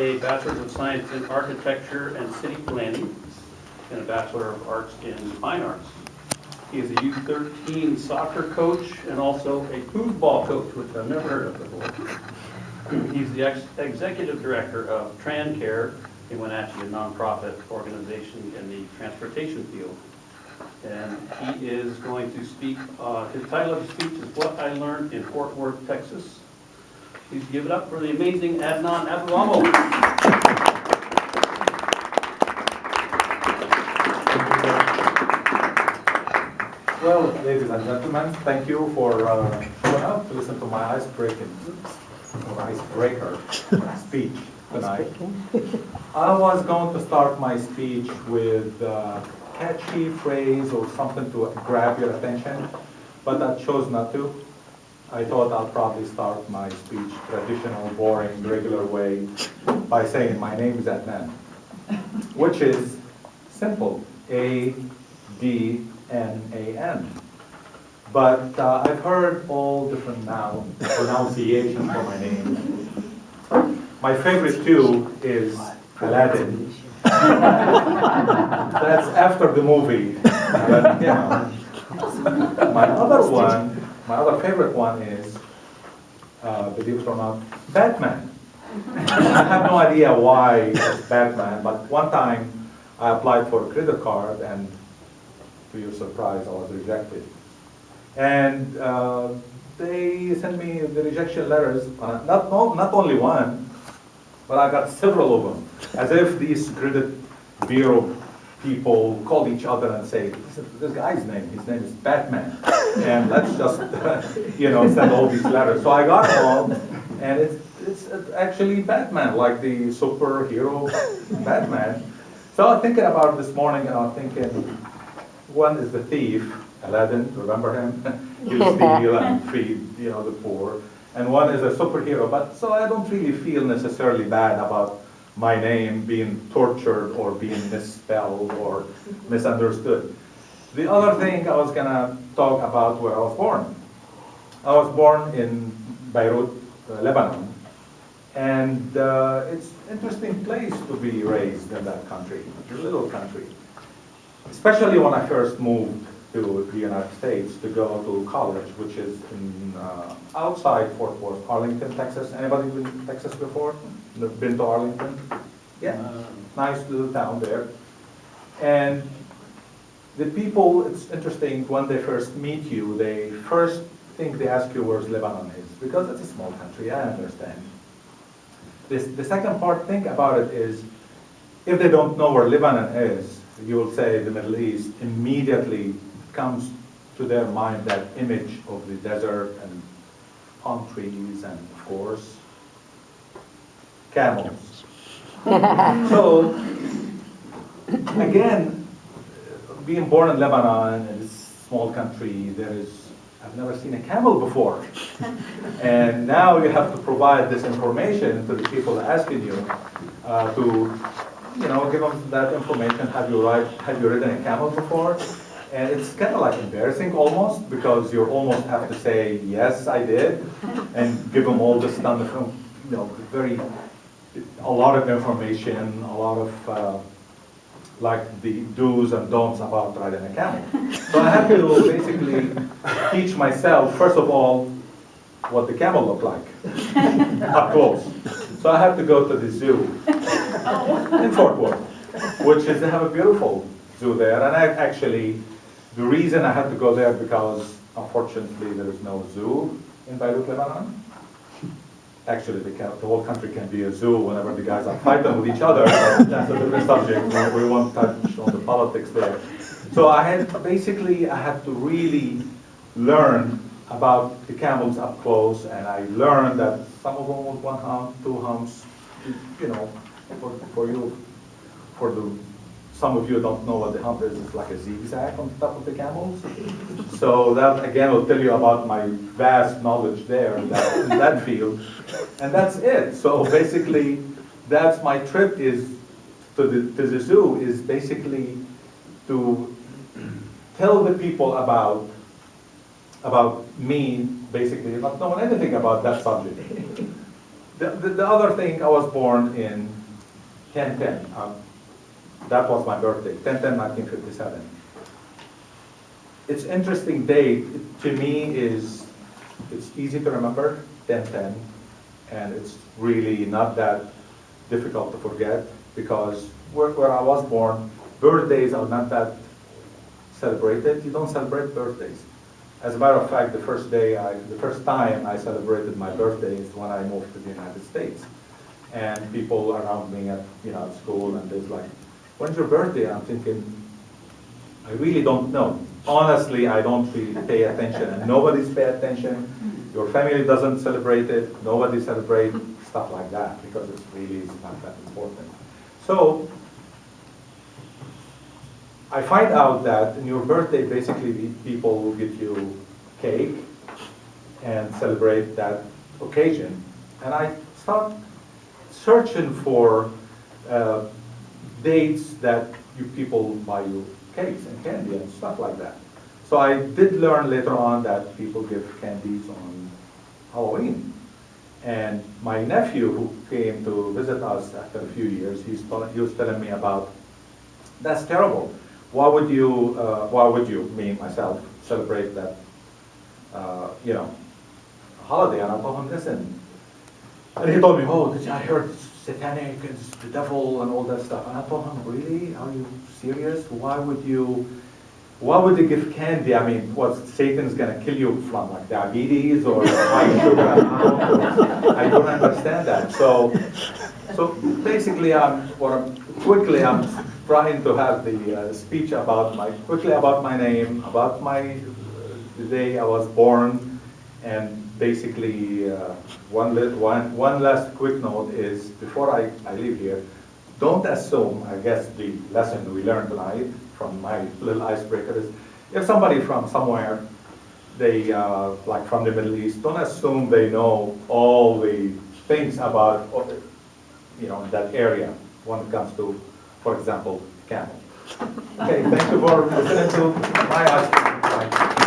A Bachelor of Science in Architecture and City Planning and a Bachelor of Arts in Fine Arts. He is a U13 soccer coach and also a foosball coach, which I've never heard of before. He's the executive director of TranCare, a Wenatchee nonprofit organization in the transportation field. And he is going to speak, his title of his speech is What I Learned in Fort Worth, Texas. Please give it up for the amazing Adnan Ice. Well, ladies and gentlemen, thank you for showing up to listen to my ice-breaker speech tonight. I was going to start my speech with a catchy phrase or something to grab your attention, but I chose not to. I thought I'll probably start my speech traditional, boring, regular way by saying my name is Adnan, which is simple, A-D-N-A-N. But I've heard all different pronunciations for my name. My favorite two is Aladdin. That's after the movie. But, you know. My other favorite one is, believe it or not, Batman. I have no idea why it's Batman, but one time I applied for a credit card and to your surprise, I was rejected. And they sent me the rejection letters, not only one, but I got several of them, as if these credit bureau people called each other and say, this guy's name, his name is Batman, and let's just, send all these letters. So I got home, and it's actually Batman, like the superhero Batman. So I was thinking about it this morning, and I was thinking, one is the thief, Aladdin, remember him? He'll steal and feed, the poor. And one is a superhero, but so I don't really feel necessarily bad about my name being tortured or being misspelled or misunderstood. The other thing I was gonna talk about where I was born. I was born in Beirut, Lebanon, and it's an interesting place to be raised in that country, a little country. Especially when I first moved to the United States to go to college, which is in outside Fort Worth, Arlington, Texas. Anybody been to Texas before? Been to Arlington? Yeah, nice little town there. And the people, it's interesting, when they first meet you, they first think they ask you where Lebanon is, because it's a small country, I understand. The second part, think about it, is if they don't know where Lebanon is, you will say the Middle East, immediately comes to their mind that image of the desert and palm trees and, of course, camels. So, again, being born in Lebanon, in this small country, I've never seen a camel before. And now you have to provide this information to the people asking you to give them that information. Have you ridden a camel before? And it's kind of like embarrassing almost, because you almost have to say, yes, I did, and give them all this stuff, a lot of information, a lot of like the do's and don'ts about riding a camel. So I have to basically teach myself, first of all, what the camel looked like, up close. So I have to go to the zoo in Fort Worth, which is, they have a beautiful zoo there. And the reason I had to go there because, unfortunately, there is no zoo in Beirut, Lebanon. Actually, the whole country can be a zoo whenever the guys are fighting with each other. But that's a different subject. We won't touch on the politics there. So I had to really learn about the camels up close, and I learned that some of them with 1 hump, 2 humps, some of you don't know what the hump is. It's like a zigzag on top of the camels. So that, again, will tell you about my vast knowledge there in that field. And that's it. So basically, that's my trip is to the zoo, is basically to tell the people about me, basically, not knowing anything about that subject. The other thing, I was born in 10/10. That was my birthday, 10/10/1957. It's interesting date to me is, it's easy to remember, 10/10, and it's really not that difficult to forget because where I was born, birthdays are not that celebrated. You don't celebrate birthdays. As a matter of fact, the first time I celebrated my birthday is when I moved to the United States. And people around me at school, and there's like, when's your birthday? I'm thinking, I really don't know. Honestly, I don't really pay attention, and nobody's pay attention. Your family doesn't celebrate it, nobody celebrates stuff like that, because it's really not that important. So, I find out that in your birthday, basically, people will give you cake and celebrate that occasion. And I start searching for dates that you people buy you cakes and candy and stuff like that. So I did learn later on that people give candies on Halloween. And my nephew, who came to visit us after a few years, he was telling me about, that's terrible. Why would you, me, myself, celebrate that, holiday? And I told him, listen. And he told me, oh, I heard satanic, it's the devil and all that stuff. And I told him, really? Are you serious? Why would they give candy? I mean, what, Satan's gonna kill you from like diabetes or high sugar amount? I don't understand that. So basically, I'm trying to have the speech quickly about my name, about the day I was born, and basically one last quick note is, before I leave here, don't assume, I guess the lesson we learned tonight from my little icebreaker is, if somebody from somewhere, they like from the Middle East, don't assume they know all the things about that area when it comes to, for example, camel. Okay, thank you for listening to my icebreaker.